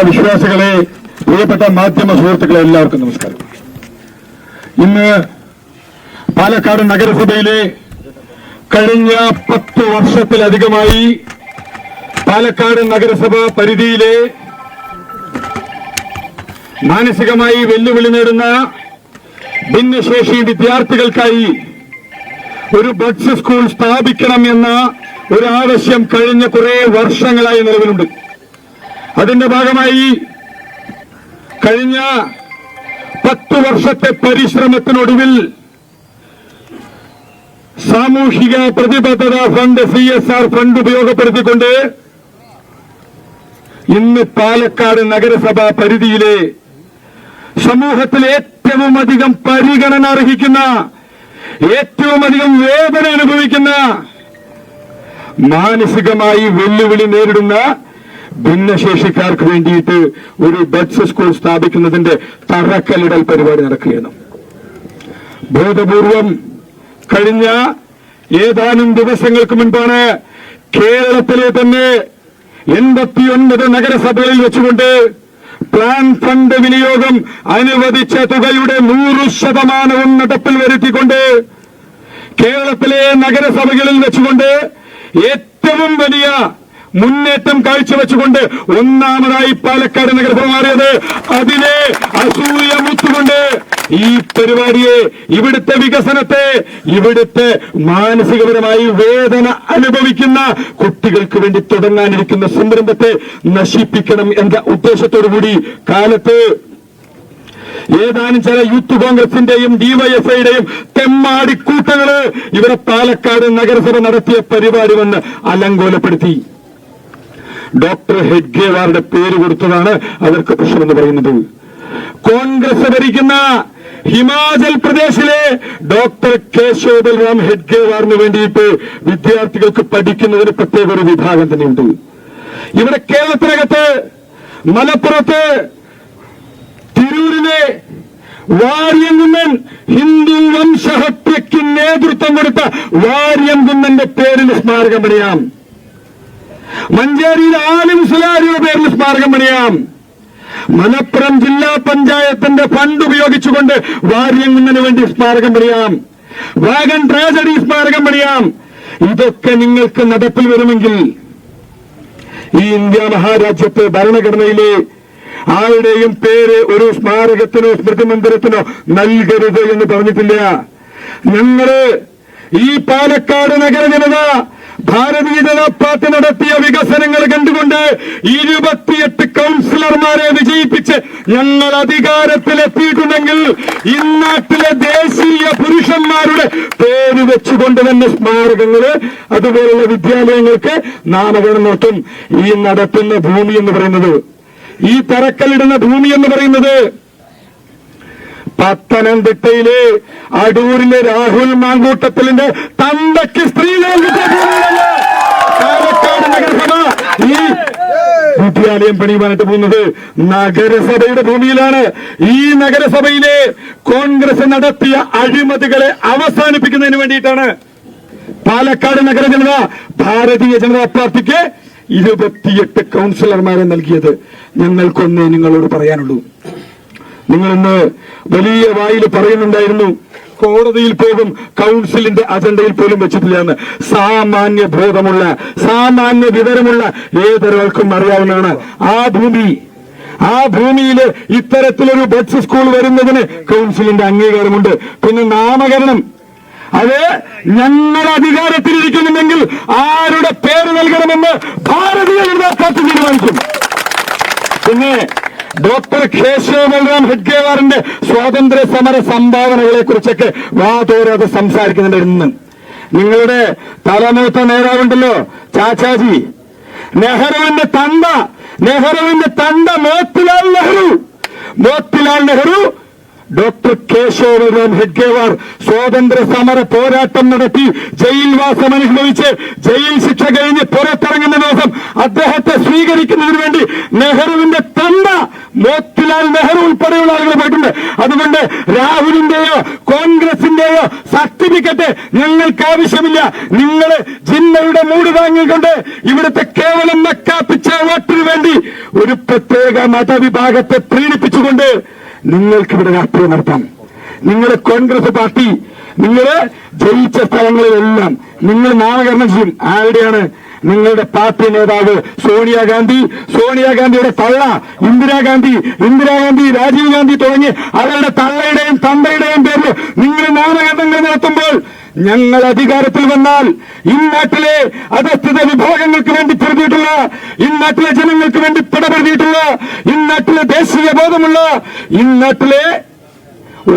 വിശ്വാസികളെ, പ്രിയപ്പെട്ട മാധ്യമ സുഹൃത്തുക്കളെ, എല്ലാവർക്കും നമസ്കാരം. ഇന്ന് പാലക്കാട് നഗരസഭയിലെ കഴിഞ്ഞ 10 വർഷത്തിലധികമായി പാലക്കാട് നഗരസഭ പരിധിയിലെ മാനസികമായി വെല്ലുവിളി നേടുന്ന ഭിന്നശേഷി വിദ്യാർത്ഥികൾക്കായി ഒരു ബഡ്സ് സ്കൂൾ സ്ഥാപിക്കണം എന്ന ഒരു ആവശ്യം കഴിഞ്ഞ കുറെ വർഷങ്ങളായി നിലവിലുണ്ട്. അതിന്റെ ഭാഗമായി കഴിഞ്ഞ 10 വർഷത്തെ പരിശ്രമത്തിനൊടുവിൽ സാമൂഹിക പ്രതിബദ്ധത ഫണ്ട് CSR ഫണ്ട് ഉപയോഗപ്പെടുത്തിക്കൊണ്ട് ഇന്ന് പാലക്കാട് നഗരസഭ പരിധിയിലെ സമൂഹത്തിൽ ഏറ്റവും അധികം പരിഗണന അർഹിക്കുന്ന, ഏറ്റവും അധികം വേദന അനുഭവിക്കുന്ന, മാനസികമായി വെല്ലുവിളി നേരിടുന്ന ഭിന്നശേഷിക്കാർക്ക് വേണ്ടിയിട്ട് ഒരു ബഡ്സ് സ്കൂൾ സ്ഥാപിക്കുന്നതിന്റെ തറക്കല്ലിടൽ പരിപാടി നടക്കുകയാണ്. ബോധപൂർവം കഴിഞ്ഞ ഏതാനും ദിവസങ്ങൾക്ക് മുൻപാണ് കേരളത്തിലെ തന്നെ 89 നഗരസഭകളിൽ വെച്ചുകൊണ്ട് പ്ലാൻ ഫണ്ട് വിനിയോഗം അനുവദിച്ച തുകയുടെ 100% നടപ്പിൽ വരുത്തിക്കൊണ്ട് കേരളത്തിലെ നഗരസഭകളിൽ വെച്ചുകൊണ്ട് ഏറ്റവും വലിയ മുന്നേറ്റം കാഴ്ചവെച്ചുകൊണ്ട് ഒന്നാമതായി പാലക്കാട് നഗരസഭ മാറിയത്. അതിനെ അസൂയ മുത്തുകൊണ്ട് ഈ പരിപാടിയെ, ഇവിടുത്തെ വികസനത്തെ, ഇവിടുത്തെ മാനസികപരമായി വേദന അനുഭവിക്കുന്ന കുട്ടികൾക്ക് വേണ്ടി തുടങ്ങാനിരിക്കുന്ന സംരംഭത്തെ നശിപ്പിക്കണം എന്ന ഉദ്ദേശത്തോടുകൂടി കാലത്ത് ഏതാനും ചില യൂത്ത് കോൺഗ്രസിന്റെയും DYFIയുടെയും തെമ്മാടിക്കൂട്ടങ്ങള് ഇവിടെ പാലക്കാട് നഗരസഭ നടത്തിയ പരിപാടി വന്ന് അലങ്കോലപ്പെടുത്തി. ഡോക്ടർ ഹെഡ്ഗേവാറുടെ പേര് കൊടുത്തതാണ് അവർക്ക് പ്രശ്നമെന്ന് പറയുന്നത്. കോൺഗ്രസ് ഭരിക്കുന്ന ഹിമാചൽ പ്രദേശിലെ ഡോക്ടർ കേശവ് ബൽറാം ഹെഡ്ഗേവാറിന് വേണ്ടിയിട്ട് വിദ്യാർത്ഥികൾക്ക് പഠിക്കുന്നതിന് പ്രത്യേക ഒരു വിഭാഗം തന്നെയുണ്ട്. ഇവിടെ കേരളത്തിനകത്ത് മലപ്പുറത്ത് തിരൂരിലെ വാര്യംകുന്നൻ ഹിന്ദു വംശഹത്യയ്ക്ക് നേതൃത്വം കൊടുത്ത വാര്യംകുന്നന്റെ പേരിൽ സ്മാരകം പണിയാം. മഞ്ചേരിയിൽ ആലിം സുലാരിയുടെ പേരിൽ സ്മാരകം പണിയാം. മലപ്പുറം ജില്ലാ പഞ്ചായത്തിന്റെ ഫണ്ട് ഉപയോഗിച്ചുകൊണ്ട് വാര്യംകുന്നന് വേണ്ടി സ്മാരകം പണിയാം. വാഗൺ ട്രാജഡി സ്മാരകം പണിയാം. ഇതൊക്കെ നിങ്ങൾക്ക് നടപ്പിൽ വരുമെങ്കിൽ ഈ ഇന്ത്യ മഹാരാജ്യത്തെ ഭരണഘടനയിലെ ആരുടെയും പേര് ഒരു സ്മാരകത്തിനോ സ്മൃതി മന്ദിരത്തിനോ നൽകരുത് എന്ന് പറഞ്ഞിട്ടില്ല. ഞങ്ങള് ഈ പാലക്കാട് നഗര ജനത ഭാരതീയ ജനതാ പാർട്ടി നടത്തിയ വികസനങ്ങൾ കണ്ടുകൊണ്ട് 28 കൗൺസിലർമാരെ വിജയിപ്പിച്ച് ഞങ്ങൾ അധികാരത്തിലെത്തിയിട്ടുണ്ടെങ്കിൽ ഇന്നാട്ടിലെ ദേശീയ പുരുഷന്മാരുടെ പേര് വെച്ചുകൊണ്ട് തന്നെ സ്മാരകങ്ങള്, അതുപോലുള്ള വിദ്യാലയങ്ങൾക്ക് നാമകരണം നടത്തും. ഈ നടത്തുന്ന ഭൂമി എന്ന് പറയുന്നത്, ഈ തറക്കല്ലിടുന്ന ഭൂമി എന്ന് പറയുന്നത് പത്തനംതിട്ടയിലെ അടൂരിലെ രാഹുൽ മാങ്കൂട്ടത്തിലിന്റെ തന്തയ്ക്ക് സ്ത്രീകൾ പാലക്കാട് നഗരസഭ ഈ വിദ്യാലയം പണിയുവാനായിട്ട് പോകുന്നത് നഗരസഭയുടെ ഭൂമിയിലാണ്. ഈ നഗരസഭയിലെ കോൺഗ്രസ് നടത്തിയ അഴിമതികളെ അവസാനിപ്പിക്കുന്നതിന് വേണ്ടിയിട്ടാണ് പാലക്കാട് നഗര ജനത ഭാരതീയ ജനതാ പാർട്ടിക്ക് 28 കൗൺസിലർമാരെ നൽകിയത്. ഞങ്ങൾക്കൊന്നേ നിങ്ങളോട് പറയാനുള്ളൂ. നിങ്ങളിന്ന് വലിയ വായിൽ പറയുന്നുണ്ടായിരുന്നു കോടതിയിൽ പോകും, കൗൺസിലിന്റെ അജണ്ടയിൽ പോലും വെച്ചിട്ടില്ല എന്ന്. സാമാന്യ ബോധമുള്ള, സാമാന്യ വിവരമുള്ള ഏതൊരാൾക്കും അറിയാവുന്നതാണ്. ആ ഭൂമിയിൽ ഇത്തരത്തിലൊരു ബഡ്സ് സ്കൂൾ വരുന്നതിന് കൗൺസിലിന്റെ അംഗീകാരമുണ്ട്. പിന്നെ നാമകരണം, അത് ഞങ്ങൾ അധികാരത്തിലിരിക്കുന്നുണ്ടെങ്കിൽ ആരുടെ പേര് നൽകണമെന്ന് ഭാരതീയ ജനതാ പാർട്ടി തീരുമാനിക്കും. പിന്നെ ഡോക്ടർ കേശവ് ബൽറാം ഹെഡ്ഗേവാറിന്റെ സ്വാതന്ത്ര്യ സമര സംഭാവനകളെ കുറിച്ചൊക്കെ വാതോരാതെ സംസാരിക്കുന്നുണ്ടായിരുന്നു. നിങ്ങളുടെ തലമൂത്ത നേതാവുണ്ടല്ലോ ചാച്ചാജി, നെഹ്റുവിന്റെ തണ്ട മോത്തിലാൽ നെഹ്റു ഡോക്ടർ കേശവ് ബൽറാം ഹെഡ്ഗേവാർ സ്വാതന്ത്ര്യ സമര പോരാട്ടം നടത്തി ജയിൽവാസം അനുഭവിച്ച് ജയിൽ ശിക്ഷ കഴിഞ്ഞ് പുറത്തിറങ്ങുന്ന ദിവസം അദ്ദേഹത്തെ സ്വീകരിക്കുന്നതിന് വേണ്ടി നെഹ്റുവിന്റെ തണ്ട മോത്തിലാൽ നെഹ്റു ഉൾപ്പെടെയുള്ള ആളുകൾ പോയിട്ടുണ്ട്. അതുകൊണ്ട് രാഹുലിന്റെയോ കോൺഗ്രസിന്റെയോ സർട്ടിഫിക്കറ്റ് ഞങ്ങൾക്ക് ആവശ്യമില്ല. നിങ്ങൾ ജിന്നയുടെ മൂട് താങ്ങിക്കൊണ്ട് ഇവിടുത്തെ കേവലം നക്കാപ്പിച്ച വോട്ടിന് വേണ്ടി ഒരു പ്രത്യേക മതവിഭാഗത്തെ പ്രീണിപ്പിച്ചുകൊണ്ട് നിങ്ങൾക്കിവിടെ രാഷ്ട്രീയം നടത്താം. നിങ്ങളെ കോൺഗ്രസ് പാർട്ടി നിങ്ങള് ജയിച്ച സ്ഥലങ്ങളിലെല്ലാം നിങ്ങൾ നാമകരണം ചെയ്യും. ആരുടെയാണ്? നിങ്ങളുടെ പാർട്ടി നേതാവ് സോണിയാഗാന്ധിയുടെ തള്ള ഇന്ദിരാഗാന്ധി, രാജീവ് ഗാന്ധി തുടങ്ങി അവരുടെ തള്ളയുടെയും തന്തയുടെയും പേരിൽ നിങ്ങൾ നാമകരണങ്ങൾ നടത്തുമ്പോൾ ഞങ്ങൾ അധികാരത്തിൽ വന്നാൽ ഇന്നാട്ടിലെ അധസ്ഥിത വിഭാഗങ്ങൾക്ക് വേണ്ടി പൊരുതിയിട്ടുള്ള, ഇന്നാട്ടിലെ ജനങ്ങൾക്ക് വേണ്ടി പിടപെടുത്തിയിട്ടുള്ള, ഇന്നാട്ടിലെ ദേശീയ ബോധമുള്ള, ഇന്നാട്ടിലെ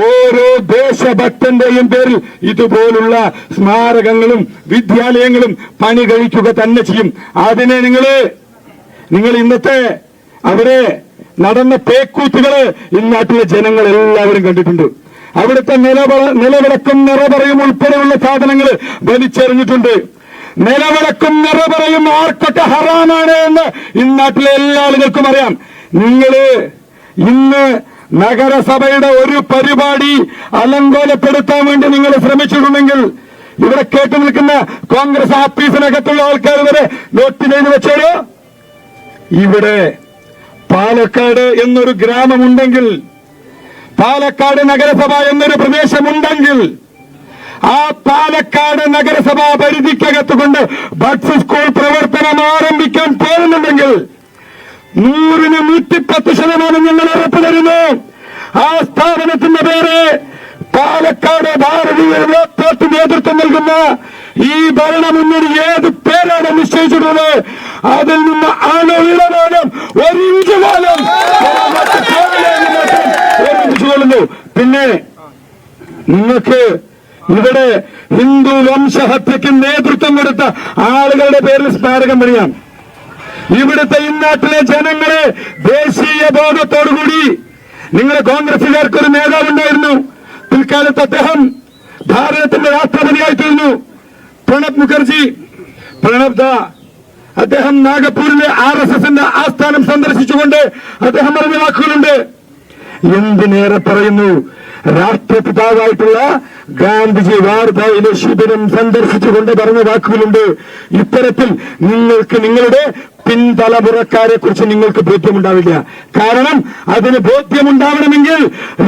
ഓരോ ദേശഭക്തന്റെയും പേരിൽ ഇതുപോലുള്ള സ്മാരകങ്ങളും വിദ്യാലയങ്ങളും പണി കഴിക്കുക തന്നെ ചെയ്യും. അതിനെ നിങ്ങൾ ഇന്നത്തെ അവരെ നടന്ന പേക്കൂത്തുകള് ഇന്നാട്ടിലെ ജനങ്ങൾ എല്ലാവരും കണ്ടിട്ടുണ്ട്. അവിടുത്തെ നിലവിളക്കും നിറപറയും ഉൾപ്പെടെയുള്ള സാധനങ്ങൾ വലിച്ചെറിഞ്ഞിട്ടുണ്ട്. നിലവിളക്കും നിറപറയും ആർക്കൊക്കെ ഹറാമാണ് എന്ന് ഇന്നാട്ടിലെ എല്ലാ ആളുകൾക്കും അറിയാം. നിങ്ങള് ഇന്ന് നഗരസഭയുടെ ഒരു പരിപാടി അലങ്കോലപ്പെടുത്താൻ വേണ്ടി നിങ്ങൾ ശ്രമിച്ചിട്ടുണ്ടെങ്കിൽ ഇവിടെ കേട്ടു നിൽക്കുന്ന കോൺഗ്രസ് ഓഫീസിനകത്തുള്ള ആൾക്കാർ വരെ നോട്ട് ചെയ്ത് വെച്ചോളൂ. ഇവിടെ പാലക്കാട് എന്നൊരു ഗ്രാമമുണ്ടെങ്കിൽ, പാലക്കാട് നഗരസഭ എന്നൊരു പ്രദേശമുണ്ടെങ്കിൽ, ആ പാലക്കാട് നഗരസഭാ പരിധിക്കകത്തുകൊണ്ട് ബഡ്സ് സ്കൂൾ പ്രവർത്തനം ആരംഭിക്കാൻ പോകുന്നുണ്ടെങ്കിൽ 100-110% ഞങ്ങൾ ഉറപ്പു തരുന്നു. ആ സ്ഥാപനത്തിന്റെ പേര് പാലക്കാട് ഭാരതീയ ജനതാ പാർട്ടി നേതൃത്വം നൽകുന്ന ഈ ഭരണമുന്നണി ഏത് പേരാണ് നിശ്ചയിച്ചിട്ടുള്ളത് അതിൽ നിന്ന് അണുവിളമാനം ഒരിഞ്ച് പോലും കൊള്ളുന്നു. പിന്നെ നിങ്ങൾക്ക് ഇവിടെ ഹിന്ദു വംശഹത്യക്ക് നേതൃത്വം കൊടുത്ത ആളുകളുടെ പേരിൽ സ്മാരകം പണിയാം. ഇവിടുത്തെ ഇന്നാട്ടിലെ ജനങ്ങളെ ദേശീയ ബോധത്തോടുകൂടി, നിങ്ങളുടെ കോൺഗ്രസുകാർക്കൊരു നേതാവുണ്ടായിരുന്നു, പിൽക്കാലത്ത് അദ്ദേഹം ഭാരതത്തിന്റെ രാഷ്ട്രപതിയായി തീർന്നു, പ്രണബ് മുഖർജി. അദ്ദേഹം നാഗപ്പൂരിലെ RSSന്റെ ആസ്ഥാനം സന്ദർശിച്ചുകൊണ്ട് അദ്ദേഹം പറഞ്ഞ വാക്കുകളുണ്ട്. എന്തിനേറെ പറയുന്നു, രാഷ്ട്രപിതാവായിട്ടുള്ള ഗാന്ധിജി വാർധയിലെ ശിബിരം സന്ദർശിച്ചുകൊണ്ട് പറഞ്ഞ വാക്കുകളുണ്ട്. ഇത്തരത്തിൽ നിങ്ങൾക്ക് നിങ്ങളുടെ പിൻതലമുറക്കാരെ കുറിച്ച് നിങ്ങൾക്ക് ബോധ്യമുണ്ടാവില്ല. കാരണം അതിന് ബോധ്യമുണ്ടാവണമെങ്കിൽ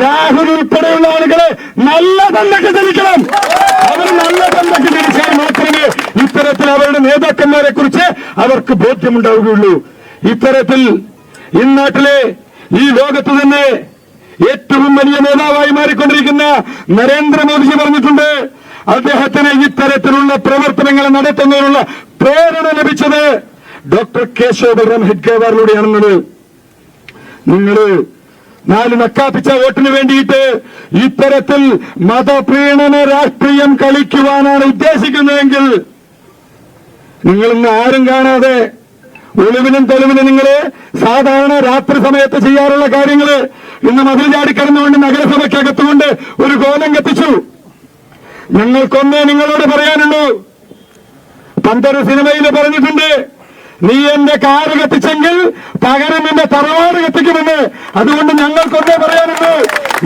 രാഹുൽ ഉൾപ്പെടെയുള്ള ആളുകളെ നല്ല തന്തക്ക് ധരിക്കണം. അവർ നല്ല തന്തക്ക് ധരിച്ചാൽ മാത്രമേ ഇത്തരത്തിൽ അവരുടെ നേതാക്കന്മാരെ കുറിച്ച് അവർക്ക് ബോധ്യമുണ്ടാവുകയുള്ളൂ. ഇത്തരത്തിൽ ഇന്നാട്ടിലെ ഈ ലോകത്ത് തന്നെ ഏറ്റവും വലിയ നേതാവായി മാറിക്കൊണ്ടിരിക്കുന്ന നരേന്ദ്രമോദിജി പറഞ്ഞിട്ടുണ്ട്, അദ്ദേഹത്തിന് ഇത്തരത്തിലുള്ള പ്രവർത്തനങ്ങൾ നടത്തുന്നതിനുള്ള പ്രേരണ ലഭിച്ചത് ഡോക്ടർ കേശവ ബൽറാം ഹെഡ്ഗേവാറിലൂടെയാണെന്നത്. നിങ്ങള് 4 നക്കാപ്പിച്ച വോട്ടിന് വേണ്ടിയിട്ട് ഇത്തരത്തിൽ മതപ്രീണന രാഷ്ട്രീയം കളിക്കുവാനാണ് ഉദ്ദേശിക്കുന്നതെങ്കിൽ നിങ്ങളിന്ന് ആരും കാണാതെ ഒളിവിനും തെളിവിനും നിങ്ങള് സാധാരണ രാത്രി സമയത്ത് ചെയ്യാറുള്ള കാര്യങ്ങള് ഇന്ന് മതിൽ ചാടിക്കടന്നുകൊണ്ട് നഗരസഭയ്ക്കകത്തുകൊണ്ട് ഒരു ഗോലം കത്തിച്ചു. ഞങ്ങൾക്കൊന്നേ നിങ്ങളോട് പറയാനുള്ളൂ. പണ്ടൊരു സിനിമയിൽ പറഞ്ഞിട്ടുണ്ട്, നീ എന്റെ കാറ് കത്തിച്ചെങ്കിൽ പകരം എന്റെ തറവാട് കത്തിക്കുമെന്ന്. അതുകൊണ്ട് ഞങ്ങൾക്കൊന്നേ പറയാനുള്ളൂ,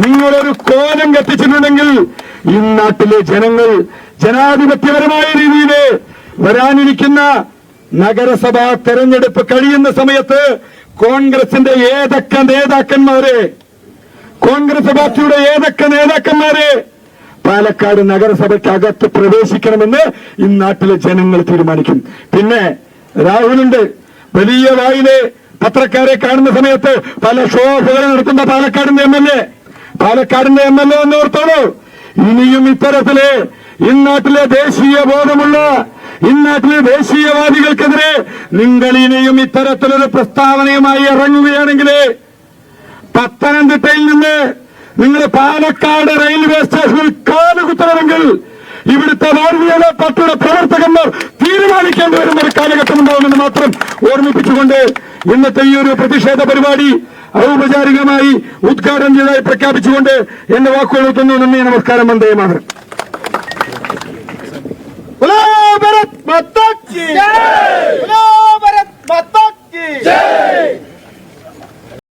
നിങ്ങളൊരു കോലം കത്തിച്ചിട്ടുണ്ടെങ്കിൽ ഈ നാട്ടിലെ ജനങ്ങൾ ജനാധിപത്യപരമായ രീതിയിൽ വരാനിരിക്കുന്ന നഗരസഭാ തെരഞ്ഞെടുപ്പ് കഴിയുന്ന സമയത്ത് കോൺഗ്രസിന്റെ ഏതൊക്കെ നേതാക്കന്മാരെ, കോൺഗ്രസ് പാർട്ടിയുടെ ഏതൊക്കെ നേതാക്കന്മാരെ പാലക്കാട് നഗരസഭയ്ക്കകത്ത് പ്രവേശിക്കണമെന്ന് ഈ നാട്ടിലെ ജനങ്ങൾ തീരുമാനിക്കും. പിന്നെ രാഹുലുണ്ട്, വലിയ വായിലെ പത്രക്കാരെ കാണുന്ന സമയത്ത് പല ഷോകൾ നടത്തുന്ന പാലക്കാടിന്റെ MLA എന്ന് ഓർത്തോളൂ. ഇനിയും ഇത്തരത്തില് ഇന്നാട്ടിലെ ദേശീയ ബോധമുള്ള ഇന്നാട്ടിലെ ദേശീയവാദികൾക്കെതിരെ നിങ്ങൾ ഇനിയും ഇത്തരത്തിലൊരു പ്രസ്താവനയുമായി ഇറങ്ങുകയാണെങ്കിൽ പത്തനംതിട്ടയിൽ നിന്ന് നിങ്ങൾ പാലക്കാട് റെയിൽവേ സ്റ്റേഷനിൽ കാലുകുത്തണമെങ്കിൽ ഇവിടുത്തെ ഭാരതീയ ജനതാ പാർട്ടിയുടെ പ്രവർത്തകന്മാർ തീരുമാനിക്കേണ്ടി വരുന്ന ഒരു കാലഘട്ടമുണ്ടാവുമെന്ന് മാത്രം ഓർമ്മിപ്പിച്ചുകൊണ്ട് ഇന്നത്തെ ഈ ഒരു പ്രതിഷേധ പരിപാടി ഔപചാരികമായി ഉദ്ഘാടനം ചെയ്തതായി പ്രഖ്യാപിച്ചുകൊണ്ട് എന്റെ വാക്കുകൾ എത്തുന്നു. നന്ദി, നമസ്കാരം, വന്ദേ മാതരം. भारत माता की जय, भारत माता की जय।